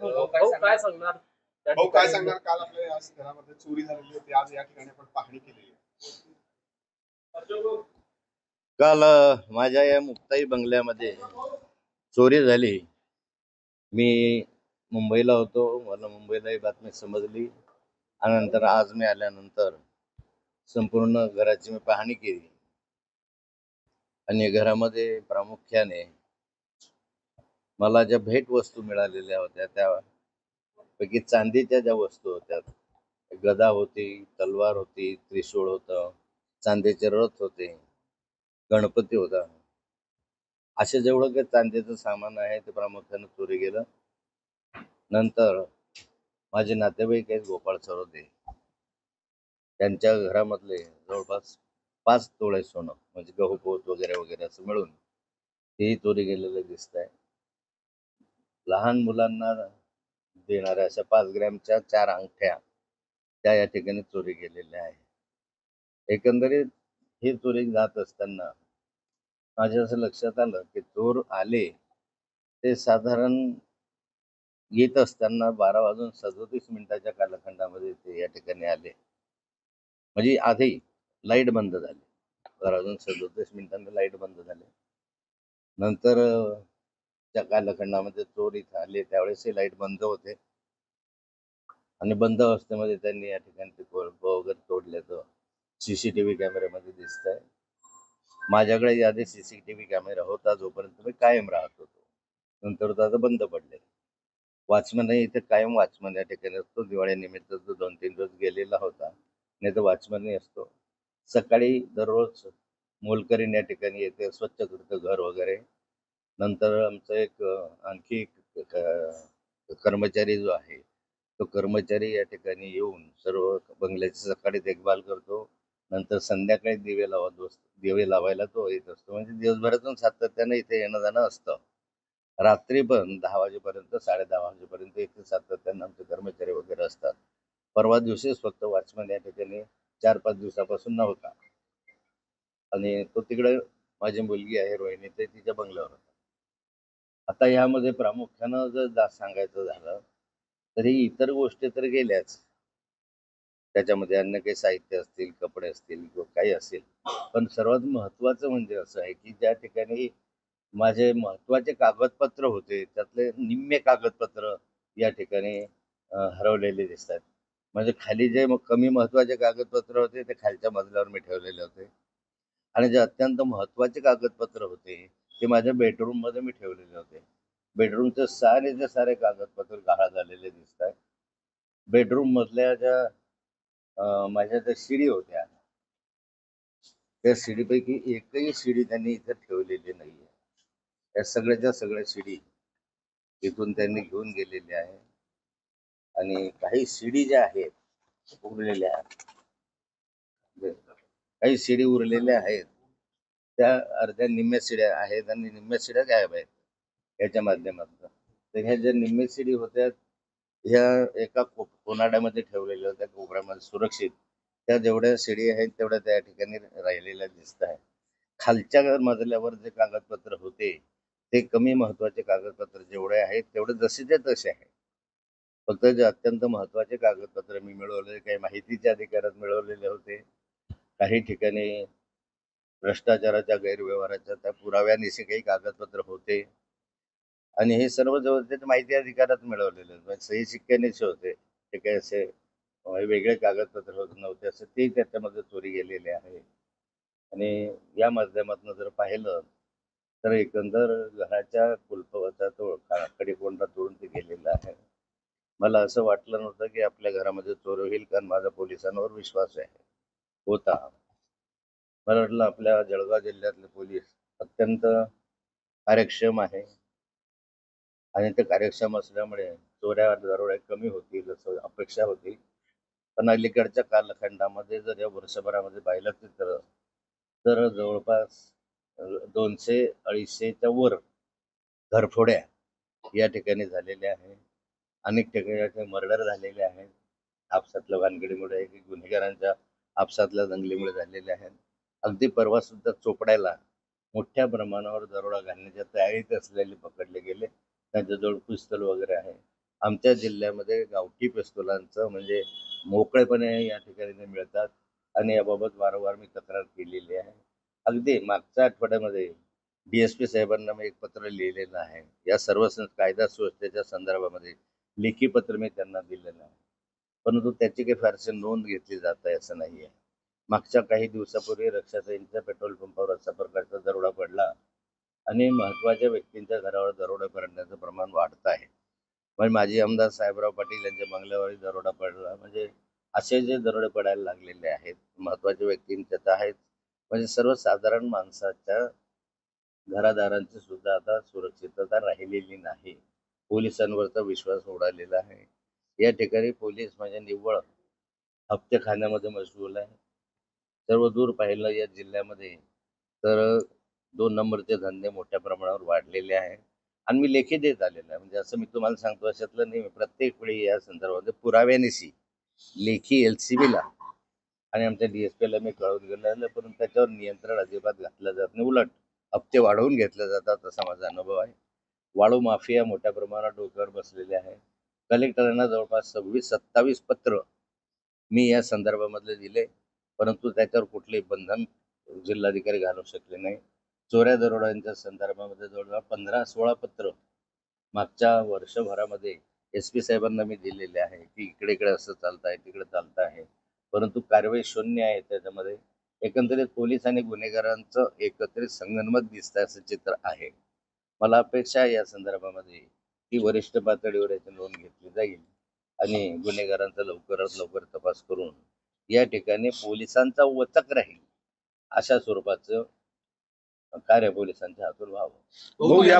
काय सांगणार भाऊ काय सांगणार? काल आपल्या या घरामध्ये चोरी झालेली होती, आज या ठिकाणी आपण पाहणी केलेली आहे. काल माझ्या या मुक्ताई बंगल्यामध्ये चोरी झाली. मी मुंबईला होतो, मला मुंबईला ही बातमी समजली आणि नंतर आज मी आल्यानंतर संपूर्ण घराची मी पाहणी केली आणि घरामध्ये प्रामुख्याने मला ज्या भेट वस्तू मिळालेल्या होत्या त्यापैकी चांदीच्या ज्या वस्तू होत्या, गदा होती, तलवार होती, त्रिशूळ होतं, चांदीचे रथ होते, गणपती होता, असे जेवढं काही चांदीचं सामान आहे ते प्रामुख्याने चोरी गेलं. नंतर माझे नातेवाईक आहेत गोपाळ सरोदे, त्यांच्या घरामधले जवळपास 5 तोळे सोनं म्हणजे गहू पोत वगैरे वगैरे असं मिळून तेही चोरी गेलेलं दिसत आहे. लहान मुलांना देणाऱ्या अशा 5 ग्रॅमच्या 4 अंगठ्या त्या या ठिकाणी चोरी गेलेल्या आहे. एकंदरीत ही चोरी जात असताना माझ्या असं लक्षात आलं की चोर आले ते साधारण येत असताना 12:37 कालखंडामध्ये ते या ठिकाणी आले. म्हणजे आधी लाईट बंद झाली, 12:37 लाईट बंद झाली. नंतर त्या कालखंडामध्ये चोर इथं आले त्यावेळेसही लाईट बंद होते आणि बंद अवस्थेमध्ये त्यांनी या ठिकाणी ते बल्ब वगैरे तोडल्याचं CCTV कॅमेऱ्यामध्ये दिसत आहे. माझ्याकडे याआधी CCTV कॅमेरा होता जोपर्यंत मी कायम राहत होतो, नंतर तो आता बंद पडले. वॉचमन इथे कायम वॉचमन या ठिकाणी असतो. दिवाळीनिमित्त तो 2-3 दिवस गेलेला होता, नाही तर वॉचमनही असतो. सकाळी दररोज मोलकरीण या ठिकाणी येते, स्वच्छ करतं घर वगैरे. नंतर आमचं एक आणखी एक कर्मचारी जो आहे तो कर्मचारी या ठिकाणी येऊन सर्व बंगल्याची सकाळी देखभाल करतो. नंतर संध्याकाळी दिवे लावायला तो येत असतो. म्हणजे दिवसभरातून सातत्यानं इथे येणं जाणं असतं. रात्री पण 10 वाजेपर्यंत 10:30 वाजेपर्यंत इथे सातत्यानं आमचे कर्मचारी वगैरे असतात. परवा दिवशीच फक्त वॉचमन या ठिकाणी 4-5 दिवसापासून नव्हता आणि तो तिकडे माझी मुलगी आहे रोहिणी ते तिच्या बंगल्यावर होता. आता यामध्ये प्रामुख्यानं जर सांगायचं झालं तरी इतर गोष्टी तर गेल्याच, त्याच्यामध्ये अन्य काही साहित्य असतील, कपडे असतील किंवा काही असेल, पण सर्वात महत्त्वाचं म्हणजे असं आहे की ज्या ठिकाणी माझे महत्त्वाचे कागदपत्र होते त्यातले निम्मे कागदपत्र या ठिकाणी हरवलेले दिसतात. म्हणजे खाली जे कमी महत्त्वाचे कागदपत्र होते ते खालच्या मजल्यावर मी ठेवलेले होते आणि जे अत्यंत महत्त्वाचे कागदपत्र होते ते माझ्या बेडरूममध्ये मी ठेवलेले होते. बेडरूमचे सारेचे सारे कागदपत्र गहाळ झालेले दिसत आहेत. बेडरूम मधल्या ज्या माझ्या ज्या शिडी होत्या त्या शिडीपैकी एकही शिडी त्यांनी इथे ठेवलेली नाहीये. या सगळ्याच्या सगळ्या शिडी इथून त्यांनी घेऊन गेलेल्या आहे आणि काही शिडी ज्या आहेत उरलेल्या, काही शिडी उरलेल्या आहेत त्या अर्ध्या निम्म्या शिड्या आहेत आणि निम्म्या शिड्या गायब आहेत याच्या माध्यमातून. तर ह्या ज्या निम्म्या शिडी होत्या ह्या एका कोनाड्यामध्ये ठेवलेल्या होत्या कोपऱ्यामध्ये सुरक्षित. त्या जेवढ्या शिडी आहेत तेवढ्या त्या ठिकाणी राहिलेल्या दिसत आहे. खालच्या मजल्यावर जे कागदपत्र होते ते कमी महत्वाचे कागदपत्र जेवढे आहेत तेवढे जसेच्या तसे आहे. फक्त जे अत्यंत महत्वाचे कागदपत्र मी मिळवले, काही माहितीच्या अधिकारात मिळवलेले होते, काही ठिकाणी भ्रष्टाचाराच्या गैरव्यवहाराच्या त्या पुराव्यानिशी काही कागदपत्र होते आणि हे सर्व जवळ ते माहिती अधिकारात मिळवलेले होते. सही शिक्क्यानेच होते, ते काही असे वेगळे कागदपत्र होत नव्हते असं ते त्याच्यामध्ये चोरी गेलेले आहे. आणि या माध्यमातून जर पाहिलं तर एकंदर घराच्या कुलपाचा तो कडेकोंडा तोडून ते गेलेला आहे. मला असं वाटलं नव्हतं की आपल्या घरामध्ये चोर होईल, कारण माझा पोलिसांवर विश्वास आहे होता. मला वाटलं आपल्या जळगाव जिल्ह्यातले पोलीस अत्यंत कार्यक्षम आहे आणि ते कार्यक्षम असल्यामुळे चोऱ्या दरोड्या कमी होतील असं अपेक्षा होती. पण अलीकडच्या कालखंडामध्ये जर या वर्षभरामध्ये पाहिलं तर जवळपास 200-250च्या वर घरफोड्या या ठिकाणी झालेल्या आहे. अनेक ठिकाणी मर्डर झालेले आहेत. आपसातल्या भानगडीमुळे गुन्हेगारांच्या आपसातल्या दंगलीमुळे झालेले आहेत. अगदी परवा सुद्धा चोपड्याला मोठ्या प्रमाणावर दरोडा घालण्याच्या तयारीत असलेले पकडले गेले. त्यांच्याजवळ पिस्तूल वगैरे आहे. आमच्या जिल्ह्यामध्ये गावठी पिस्तुलांचं म्हणजे मोकळेपणे या ठिकाणी मिळतात आणि याबाबत वारंवार मी तक्रार केलेली आहे. अगदी मागच्या आठवड्यामध्ये DSP साहेबांना मी एक पत्र लिहिलेलं आहे. या सर्व कायदा सुव्यवस्थेच्या संदर्भामध्ये लेखी पत्र मी त्यांना दिलेलं आहे. परंतु त्याची काही फारशी नोंद घेतली जात आहे असं नाही आहे. मागच्या काही दिवसापूर्वी रक्षाताईंच्या पेट्रोल पंपावर अशा प्रकारचा दरोडा पडला आणि महत्त्वाच्या व्यक्तींच्या घरावर दरोडा पडण्याचं प्रमाण वाढत आहे. म्हणजे माजी आमदार साहेबराव पाटील यांच्या बंगल्यावरही दरोडा पडला. म्हणजे असे जे दरोडे पडायला लागलेले आहेत महत्त्वाच्या व्यक्तींचे तर आहेत, म्हणजे सर्वसाधारण माणसाच्या घरादारांची सुद्धा आता सुरक्षितता राहिलेली नाही. पोलिसांवरचा विश्वास उडालेला आहे. या ठिकाणी पोलीस म्हणजे निव्वळ हप्ते खाण्यामध्ये मशगूल आहे. सर्व दूर पाहिलं या जिल्ह्यामध्ये तर 2 नंबरचे धंदे मोठ्या प्रमाणावर वाढलेले आहे आणि मी लेखी देत आलेलो आहे. म्हणजे असं मी तुम्हाला सांगतो अशातलं नाही. प्रत्येक वेळी या संदर्भामध्ये पुराव्यानिशी लेखी LCBला आणि आमच्या DSPला मी कळवून गेलेलं, परंतु त्याच्यावर नियंत्रण अजिबात घातलं जात नाही. उलट हप्ते वाढवून घेतले जातात असा माझा अनुभव आहे. वाळू माफिया मोठ्या प्रमाणात डोक्यावर बसलेले आहे. कलेक्टरांना जवळपास 26-27 पत्र मी या संदर्भामधले दिले, परंतु त्याच्यावर कुठलेही बंधन जिल्हाधिकारी घालू शकले नाही. चोऱ्या दरोड्यांच्या संदर्भामध्ये जवळजवळ 15-16 पत्र मागच्या वर्षभरामध्ये SP साहेबांना मी दिलेले आहे की इकडे इकडे असं चालत आहे, तिकडे चालत आहे, परंतु कारवाई शून्य आहे. त्याच्यामध्ये एकंदरीत पोलीस आणि गुन्हेगारांचं एकत्रित संगनमत दिसतं असं चित्र आहे. मला अपेक्षा आहे या संदर्भामध्ये की वरिष्ठ पातळीवर याची नोंद घेतली जाईल आणि गुन्हेगारांचा लवकरात लवकर तपास करून या ठिकाणी पोलिसांचा वचक राहील अशा स्वरूपाचं कार्य पोलिसांच्या हातून व्हावं. भाऊ, या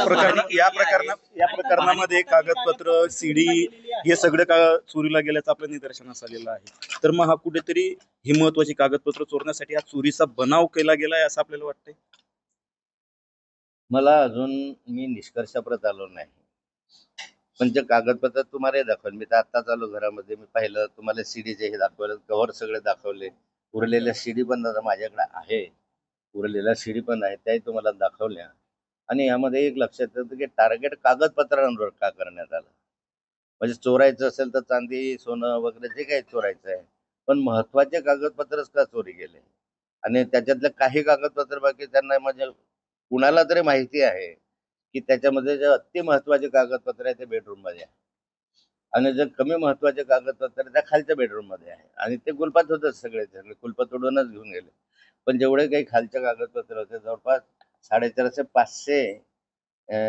प्रकरणामध्ये कागदपत्र, CD हे सगळं का चोरीला गेल्याचं आपल्या निदर्शनास आलेलं आहे. तर मग हा कुठेतरी ही महत्वाची कागदपत्र चोरण्यासाठी हा चोरीचा बनाव केला गेलाय असं आपल्याला वाटतंय. मला अजून मी निष्कर्षाप्रत आलो नाही, पण जे कागदपत्र तुम्हाला दाखवलं मी तर आत्ताच आलो घरामध्ये. मी पाहिलं तुम्हाला CDचे हे दाखवलं, कव्हर सगळे दाखवले, उरलेल्या CD पण आता माझ्याकडे आहे, उरलेल्या CD पण आहे त्याही तुम्हाला दाखवल्या. आणि यामध्ये एक लक्षात येतं की टार्गेट कागदपत्रांवर का करण्यात आलं. म्हणजे चोरायचं असेल तर चांदी, सोनं वगैरे जे काही चोरायचं आहे, पण महत्वाचे कागदपत्रच का चोरी गेले आणि त्याच्यातले काही कागदपत्र बाकी त्यांना म्हणजे कुणाला तरी माहिती आहे की त्याच्यामध्ये जे अति महत्वाचे कागदपत्र आहे ते बेडरूम मध्ये आहे आणि जे कमी महत्वाचे कागदपत्र त्या खालच्या बेडरूम मध्ये आहे आणि ते कुलपात होतच सगळे कुलपात तोडूनच घेऊन गेले. पण जेवढे काही खालच्या कागदपत्र होते जवळपास 450-500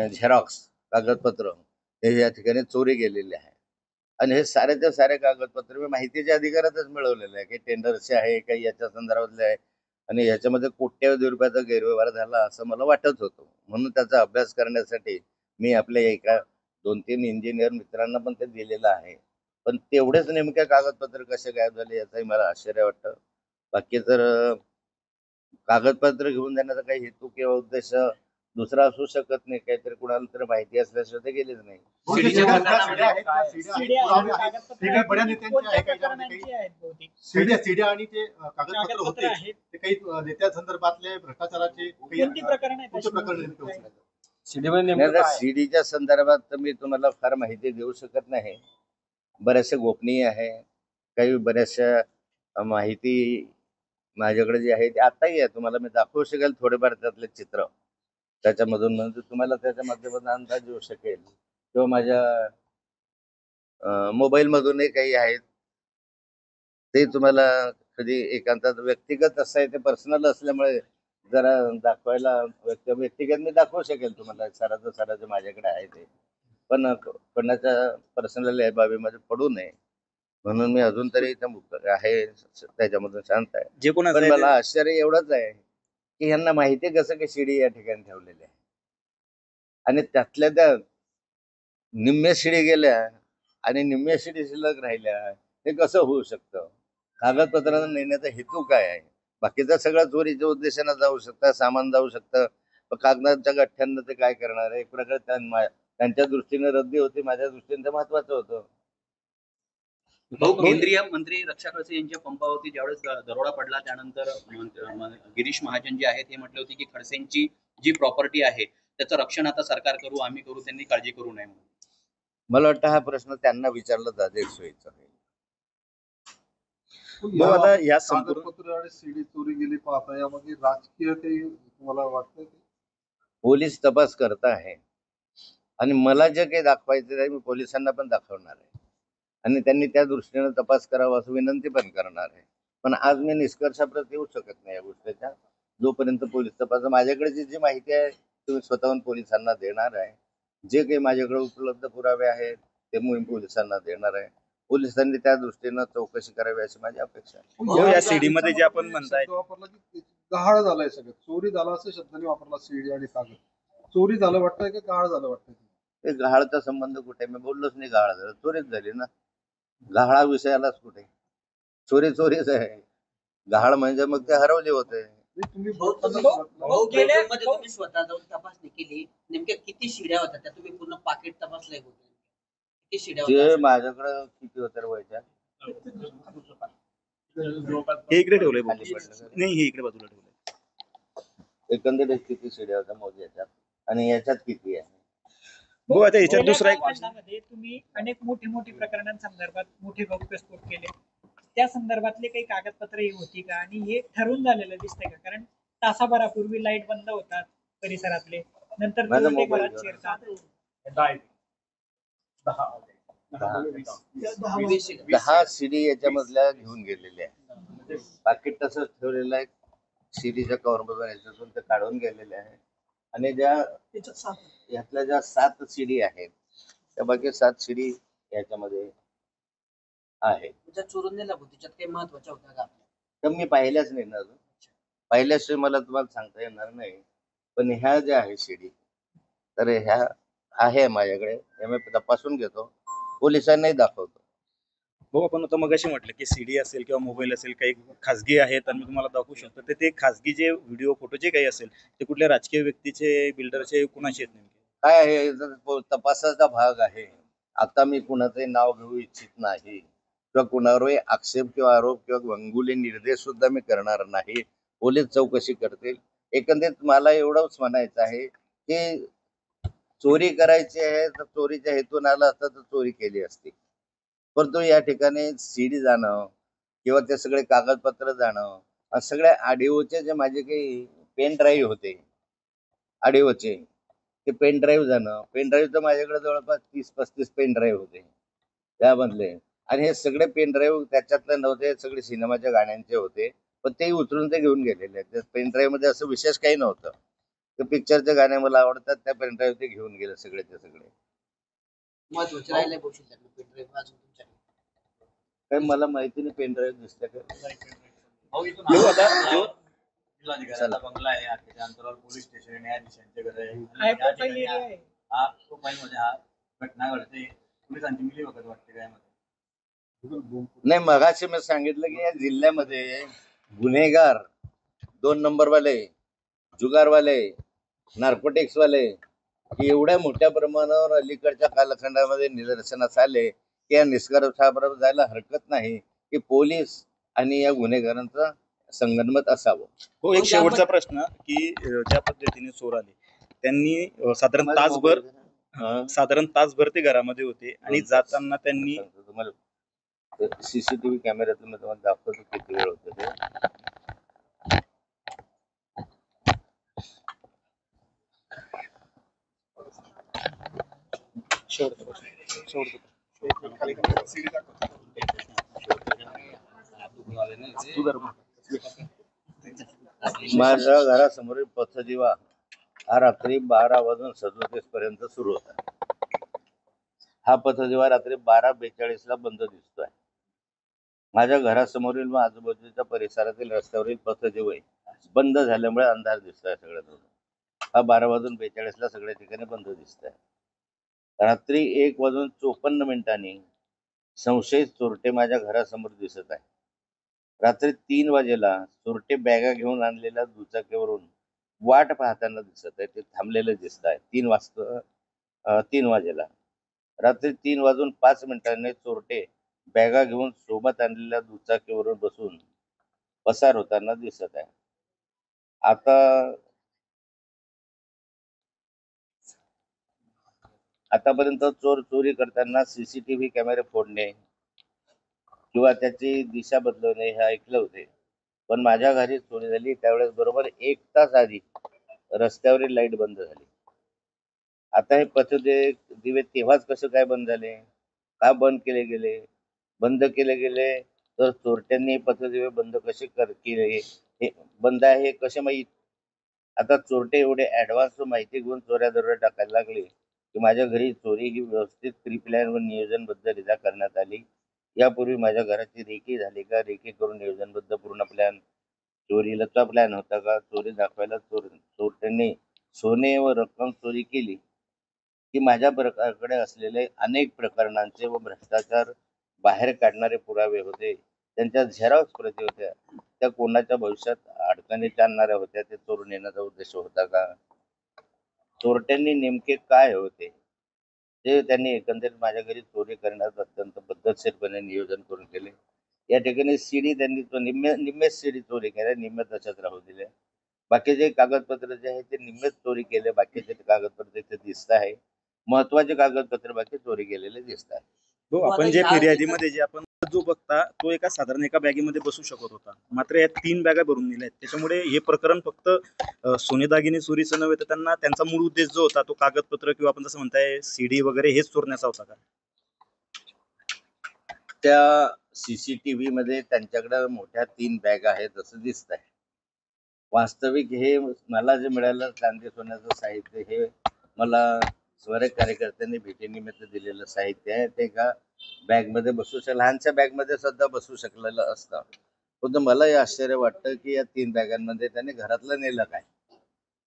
झेरॉक्स कागदपत्र हे या ठिकाणी चोरी गेलेले आहे. आणि हे सारेच्या सारे कागदपत्र मी माहितीच्या अधिकारातच मिळवलेले आहे. काही टेंडरचे आहे, काही याच्या संदर्भातले आहे आणि याच्यामध्ये कोट्यवधी रुपयाचा गैरव्यवहार झाला असं मला वाटत होतं. म्हणून त्याचा अभ्यास करण्यासाठी मी आपल्या एका 2-3 इंजिनियर मित्रांना पण ते दिलेलं आहे. पण तेवढेच नेमके कागदपत्र कसे गायब झाले याचंही मला आश्चर्य वाटतं. बाकी तर कागदपत्र घेऊन जाण्याचा काही हेतू किंवा उद्देश दुसरा असू शकत नाही. काहीतरी कुणाला तरी माहिती असल्याशिवाय ते गेलेच नाही. सीडी आणि ते कागदपत्र होते ते काही नेत्या संदर्भातले भ्रष्टाचाराचे CDच्या संदर्भात तर मी तुम्हाला फार माहिती देऊ शकत नाही. बऱ्याचशा गोपनीय आहे, काही बऱ्याचशा माहिती माझ्याकडे जी आहे ती आताही आहे. तुम्हाला मी दाखवू शकेल थोडेफार त्यातले चित्र त्याच्यामधून, म्हणजे तुम्हाला त्याच्या माध्यमातून अंदाज येऊ शकेल किंवा माझ्या मोबाईल मधूनही काही आहेत ते तुम्हाला कधी एकांतात व्यक्तिगत असं आहे, ते पर्सनल असल्यामुळे जरा दाखवायला व्यक्तिगत मी दाखवू शकेल तुम्हाला साराचं माझ्याकडे आहे ते, पण कोणाच्या पर्सनल बाबीमध्ये पडू नये म्हणून मी अजून तरी इथं आहे त्याच्यामधून शांत आहे. जे कोण पण मला आश्चर्य एवढंच आहे की यांना माहिती कसं की शिडी या ठिकाणी ठेवलेली आहे आणि त्यातल्या त्या निम्म्या शिडी गेल्या आणि निम्म्या शिडी शिल्लक राहिल्या. हे कसं होऊ शकतं? कागदपत्रांना नेण्याचा हेतू काय आहे? बाकीचा सगळा चोरीच्या उद्देशाने जाऊ शकतं, सामान जाऊ शकतं, पण कागदाच्या गठ्ठ्यांना ते काय करणार आहे? एक प्रकारे त्यांच्या दृष्टीने रद्दी होती, माझ्या दृष्टीने ते महत्वाचं होतं. भाऊ, केंद्रीय मंत्री रक्षा खडसे यांच्या पंपावरती ज्यावेळेस दरोडा पडला त्यानंतर गिरीश महाजन जे आहेत हे म्हटले होते की खडसेंची जी प्रॉपर्टी आहे त्याचं रक्षण आता सरकार करू, आम्ही करू, त्यांनी काळजी करू नये म्हणून. मला वाटतं हा प्रश्न त्यांना विचारला जाते सोयीचा होईल. भाऊ आता या संपूर्ण कागदपत्र आणि सीडी चोरी गेली पाहता यामध्ये राजकीय काही तुम्हाला वाटतं की पोलीस तपास करत आहे आणि मला जे काही दाखवायचं आहे मी पोलिसांना पण दाखवणार आहे आणि त्यांनी त्या दृष्टीने तपास करावा असं विनंती पण करणार आहे. पण आज मी निष्कर्षाप्रत येऊ शकत नाही या गोष्टीच्या, जोपर्यंत पोलीस तपास माझ्याकडे जी माहिती आहे तुम्ही स्वतःहून पोलिसांना देणार आहे. जे काही माझ्याकडे उपलब्ध पुरावे आहेत ते मी पोलिसांना देणार आहे. पोलिसांनी त्या दृष्टीनं चौकशी करावी अशी माझी अपेक्षा आहे. हो, या CD मध्ये जे आपण म्हणताय शब्द वापरला की गहाळ झालाय सगळं, चोरी झाला असं शब्दाने वापरला सीडी आणि कागद. चोरी झालं वाटतंय की गहाळ झालं वाटतंय? ते गहाळचा संबंध कुठे, मी बोललोच नाही गहाळ झालं, चोरीच झाली ना. गहाळा विषयालाच कुठे, चोरी चोरीच आहे. गहाळ म्हणजे मग ते हरवले होते. तुम्ही भाऊ, बेडरूममध्ये तुम्ही स्वतः जाऊन तपासणी केली, नेमक्या किती शिड्या होत्या त्या? तुम्ही पूर्ण पाकिट तपासलंय का? किती शिड्या ते होत्या? माझ्याकडं किती होत्या व्हायच्या हे इकडे ठेवलंय भाऊ. खाली पडलं. नाही, हे इकडे बाजूला ठेवलंय. एकंदरीत किती शिड्या होत्या मोज्याच्या आणि याच्यात किती आहे. भाऊ आता याच्यात दुसरा एक कालखंडामध्ये तुम्ही अनेक मोठी प्रकरणांसंदर्भात मोठे गौप्यस्फोट केले, त्या संदर्भातले काही कागदपत्र होती का आणि हे ठरवून झालेलं दिसतंय का? कारण तासाभरापूर्वी लाईट बंद होतात परिसरातले, नंतर माझा ते मोबाईल घरात शिरतात. 10 शिडी याच्यामधल्या घेऊन गेलेल्या आहे. पाकिट तसंच ठेवलेलं आहे, शिडीच्या कव्हर मधून याच्यातून ते काढून गेलेले आहे. आणि यातल्या ज्या 7 शिडी आहेत त्या बाकी 7 शिडी याच्यामध्ये आहे. तुझ्या चोरून नेला भाऊ, त्याच्यात काही महत्वाच्या होत्या का? तर मी पाहिल्याच नाही ना अजून. पाहिल्याशिवाय मला तुम्हाला सांगता येणार नाही. पण ह्या ज्या आहे शिडी तर ह्या आहे माझ्याकडे, हे मी तपासून घेतो, पोलिसांनाही दाखवतो. भाऊ आपण आता मगाशी म्हटलं की CD असेल किंवा मोबाईल असेल काही खासगी आहेत आणि मी तुम्हाला दाखवू शकतो. तर ते खासगी जे व्हिडिओ फोटो जे काही असेल ते कुठल्या राजकीय व्यक्तीचे, बिल्डरचे, कुणाचे आहेत नेमके? काय आहे हे जर तपासाचा भाग आहे. आता मी कुणाचे नाव घेऊ इच्छित नाही किंवा कुणावरही आक्षेप किंवा आरोप किंवा अंगुली निर्देश सुद्धा मी करणार नाही. पोलीस चौकशी करतील. एकंदरीत मला एवढंच म्हणायचं आहे की चोरी करायची आहे तर चोरीच्या हेतून आला असता तर चोरी केली असती. परंतु या ठिकाणी सीडी जाणं किंवा ते सगळे कागदपत्र जाणं, सगळ्या ऑडिओचे जे माझे काही पेन ड्राईव्ह होते ऑडिओचे, ते पेन ड्राईव्ह जाणं. पेन ड्राईव्ह तर माझ्याकडे जवळपास 30-35 पेन ड्राईव्ह होते त्यामधले. आणि हे सगळे पेन ड्राईव्ह त्याच्यातले नव्हते, सगळे सिनेमाच्या गाण्यांचे होते. पण ते उचलून ते घेऊन गेलेले आहेत. त्या पेन ड्राईव्ह मध्ये असं विशेष काही नव्हतं. ते पिक्चरचे गाणे मला आवडतात, त्या पेन ड्राईव्ह ते घेऊन गेले सगळेचे सगळे. महत्वाचे राहिले भाऊ शिल्लक पेनड्राईव्ह अजून तुमच्याकडे? काही मला माहिती नाही पेन ड्राईव्ह दिसल्या का. भाऊ, इथून भाऊ, आता जो जिल्हाधिकाऱ्यांचा बंगला आहे, त्याच्या अंतरावर पोलीस स्टेशन, न्यायाधीशांचे घर आहे. High या profile ठिकाणी area आहे. हा प्रोफाईल मध्ये हा घटना घडते. पोलिसांची मिलीभगत वाटते काय मध्ये? नाही, मगाशी मी सांगितलं की या जिल्ह्यामध्ये गुन्हेगार, 2 नंबरवाले, जुगारवाले, नार्कोटिक्सवाले एवढ्या मोठ्या प्रमाणावर अलीकडच्या कालखंडामध्ये निदर्शनास आले की या निष्कर्षाबरोबर जायला हरकत नाही की पोलीस आणि या गुन्हेगारांचं संगनमत असावं. हो, एक शेवटचा प्रश्न की ज्या पद्धतीने चोर आले त्यांनी साधारण तासभर ते घरामध्ये होते आणि जाताना त्यांनी तुम्हाला सीसीटीव्ही कॅमेऱ्यातून मी तुम्हाला दाखवतो किती वेळ होते ते. माझ्या घरासमोरील पथदिवा हा रात्री 12:37 पर्यंत सुरू होता. हा पथदिवा रात्री 12:42 बंद दिसतोय. माझ्या घरासमोरील व आजूबाजूच्या परिसरातील रस्त्यावरील पथदिवे बंद झाल्यामुळे अंधार दिसतोय सगळ्यात. हा 12:42 सगळ्या ठिकाणी बंद दिसतोय. रात्री 1:54 संशयित चोरटे माझ्या घरासमोर दिसत आहे. रात्री 3 वाजेला चोरटे बॅगा घेऊन आणलेल्या दुचाकीवरून वाट पाहताना दिसत आहे. ते थांबलेले दिसत आहे 3 वाजेला. रात्री 3:05 चोरटे बॅगा घेऊन सोबत आणलेल्या दुचाकीवरून बसून पसार होताना दिसत आहे. आतापर्यंत चोर चोरी करताना सीसीटीव्ही कॅमेरे फोडणे किंवा त्याची दिशा बदलवणे हे ऐकले होते. पण माझ्या घरी चोरी झाली त्यावेळेस बरोबर 1 तास आधी रस्त्यावरील लाईट बंद झाली. आता हे दिवे तेव्हाच कसे काय बंद झाले? का बंद केले गेले? बंद केले गेले तर चोरट्यांनी पथदिवे बंद कसे केले? हे बंद आहे हे कसे माहीत? आता चोरटे एवढे ऍडव्हान्स माहिती घेऊन चोऱ्या दरोडे टाकायला लागले की माझ्या घरी चोरी ही व्यवस्थित प्री प्लॅन व नियोजनबद्धरित्या करण्यात आली. यापूर्वी माझ्या घराची रेकी झाली का? रेकी करून नियोजनबद्ध पूर्ण प्लॅन, चोरीचा प्लॅन होता का? चोरी दाखवायला चोरट्यांनी सोने व रक्कम चोरी केली की माझ्याकडे असलेले अनेक प्रकरणांचे व भ्रष्टाचार बाहेर काढणारे पुरावे होते. त्यांच्या झेरॉक्स प्रती होत्या. त्या कोणाच्या भविष्यात अडचणीत आणणाऱ्या होत्या. ते चोरून नेण्याचा उद्देश होता का? चोरट्यांनी नेमके काय होते ते त्यांनी एकंदरीत माझ्या घरी चोरी करण्यास अत्यंत पद्धतशीरपणे नियोजन करून केले. या ठिकाणी सीडी त्यांनी निम्मेच सीडी चोरी केल्या, निम्मे तशाच राहू दिल्या. बाकीचे कागदपत्र जे आहेत ते निम्मेच चोरी केले, बाकीचे कागदपत्र इथे दिसत आहे. महत्वाचे कागदपत्र बाकी चोरी केलेले दिसत आहे. हो, आपण जे फिर्यादीमध्ये जे आपण जो बघता तो साधारण एका बॅगेमध्ये बसू शकत होता, मात्र या 3 बॅगा भरून दिल्या आहेत. त्याच्यामुळे हे प्रकरण फक्त सोने दागिने चोरीचं नव्हे तर त्यांचा मूळ उद्देश जो होता तो कागदपत्र किंवा आपण जसं म्हणताय सीडी वगैरे हेच चोरण्याचा होता का? त्या सीसीटीव्ही मध्ये त्यांच्याकडे मोठ्या 3 बॅग आहेत असं दिसत आहे. वास्तविक हे मला जे मिळालं चांदी सोन्याचं साहित्य हे मला स्वराज्य कार्यकर्त्यांनी भेटीनिमित्त दिलेलं साहित्य आहे. ते एका बॅगमध्ये लहानशा बॅगमध्ये सुद्धा बसू शकलेलं असतं. पण मला हे आश्चर्य वाटतं की या 3 बॅगांमध्ये त्यांनी घरातलं नेलं काय?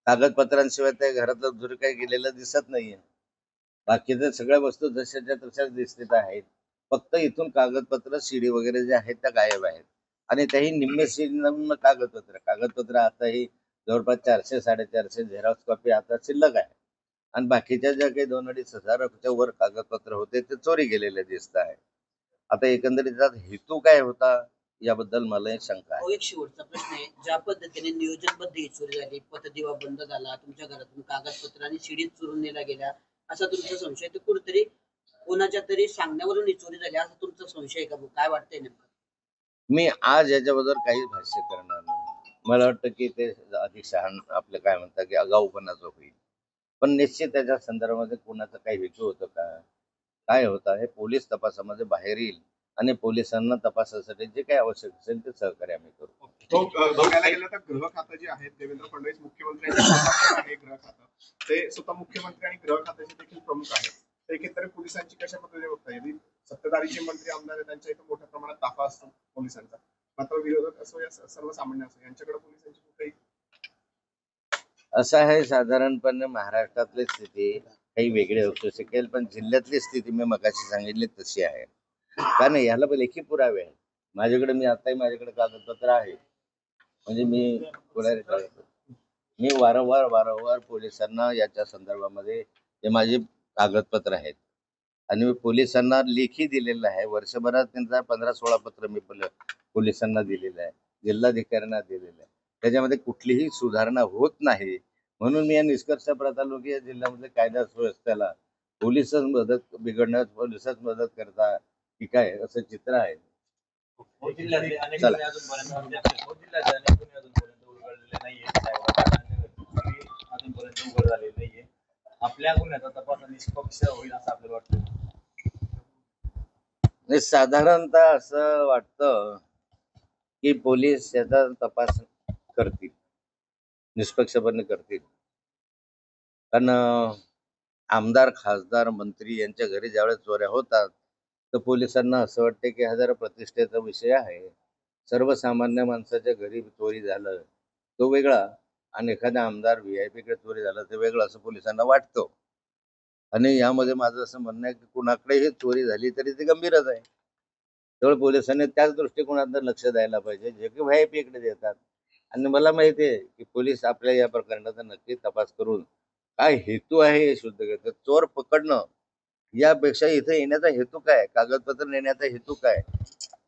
कागदपत्रांशिवाय त्या घरातलं दुसरं काही गेलेलं दिसत नाहीये. बाकीच्या सगळ्या वस्तू जशाच्या तशाच दिसत आहेत. फक्त इथून कागदपत्र सीडी वगैरे जे आहेत त्या गायब आहेत. आणि त्याही निम्मे सीडी कागदपत्र आताही जवळपास 400-450 झेरॉक्स कॉपी आता शिल्लक आहे. आणि बाकीच्या ज्या काही 2-2.5 हजाराच्या वर कागदपत्र होते ते चोरी गेलेले दिसत आहे. आता एकंदरीत त्याचा हेतू काय होता याबद्दल मला शंका आहे. एक शेवटचा प्रश्न आहे, ज्या पद्धतीने नियोजनबद्ध ही चोरी झाली, पथदिवा बंद झाला, तुमच्या घरातून कागदपत्र आणि सीडी चोरून नेला गेला असा तुमचा संशय, तर कुठेतरी कोणाच्या तरी सांगण्यावरून ही चोरी झाली असा तुमचा संशय आहे का? काय वाटतंय नेमकं? मी आज याच्याबद्दल काही भाष्य करणार नाही. मला वाटतं की ते अधिक शहाण आपलं काय म्हणतात की आगाऊपणाचं होईल. पण निश्चित त्याच्या संदर्भामध्ये कोणाचा काही हेतू होतं का? काय होतं हे पोलीस तपासामध्ये बाहेर येईल आणि पोलिसांना तपासासाठी जे काही आवश्यक असेल ते सहकार्य आम्ही करू. बघायला गेलं तर गृह खातं जे आहे देवेंद्र फडणवीस मुख्यमंत्र्यांचे आहे गृह खातं, ते स्वतः मुख्यमंत्री आणि गृह खात्याचे देखील प्रमुख आहेत. तर एकंदरीत पोलिसांची कशा पद्धतीने बघता येईल? सत्ताधारीचे मंत्री आमदार त्यांच्या इथं मोठ्या प्रमाणात ताफा असतो पोलिसांचा, मात्र विरोधक असो या सर्वसामान्य असो यांच्याकडे पोलिसांची कुठेही असं आहे. साधारणपणे महाराष्ट्रातली स्थिती काही वेगळी असू शकेल, पण जिल्ह्यातली स्थिती मी मगाशी सांगितली तशी आहे. कारण याला लेखी पुरावे आहेत माझ्याकडे कागदपत्र आहे. म्हणजे मी वारंवार पोलिसांना याच्या संदर्भामध्ये जे माझे कागदपत्र आहेत आणि मी पोलिसांना लेखी दिलेलं आहे. वर्षभरात त्यांचा 15-16 पत्र मी पोलिसांना दिलेलं आहे, जिल्हाधिकाऱ्यांना दिलेलं आहे. त्याच्यामध्ये कुठलीही सुधारणा होत नाही. म्हणून मी या निष्कर्षापर्यंत आलो की या जिल्ह्यामध्ये कायदा सुव्यवस्थेला पोलिसच मदत करता की काय असं चित्र आहे. आपल्या गुन्ह्याचा तपास निष्पक्ष होईल असं आपल्याला वाटतं? साधारणतः असं वाटतं की पोलीस याचा तपास करतील, निष्पक्षपणे करतील. कारण आमदार, खासदार, मंत्री यांच्या घरी ज्यावेळेस चोऱ्या होतात तर पोलिसांना असं वाटतं की हा जरा प्रतिष्ठेचा विषय आहे. सर्वसामान्य माणसाच्या घरी चोरी झालं तो वेगळा आणि एखाद्या आमदार VIP कडे चोरी झालं ते वेगळं असं पोलिसांना वाटतं. आणि यामध्ये माझं असं म्हणणं आहे की कुणाकडेही चोरी झाली तरी ते गंभीरच आहे. त्यामुळे पोलिसांनी त्याच दृष्टिकोनातून लक्ष द्यायला पाहिजे जे की VIP कडे देतात. आणि मला माहिती आहे की पोलीस आपल्या या प्रकरणाचा नक्की तपास करून काय हेतू आहे हे शुद्ध करतात. चोर पकडणं यापेक्षा इथे येण्याचा हेतू काय, कागदपत्र नेण्याचा हेतू काय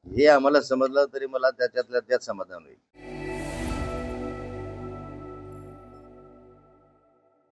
हे आम्हाला समजलं तरी मला त्याच्यातल्या त्यात समाधान होईल.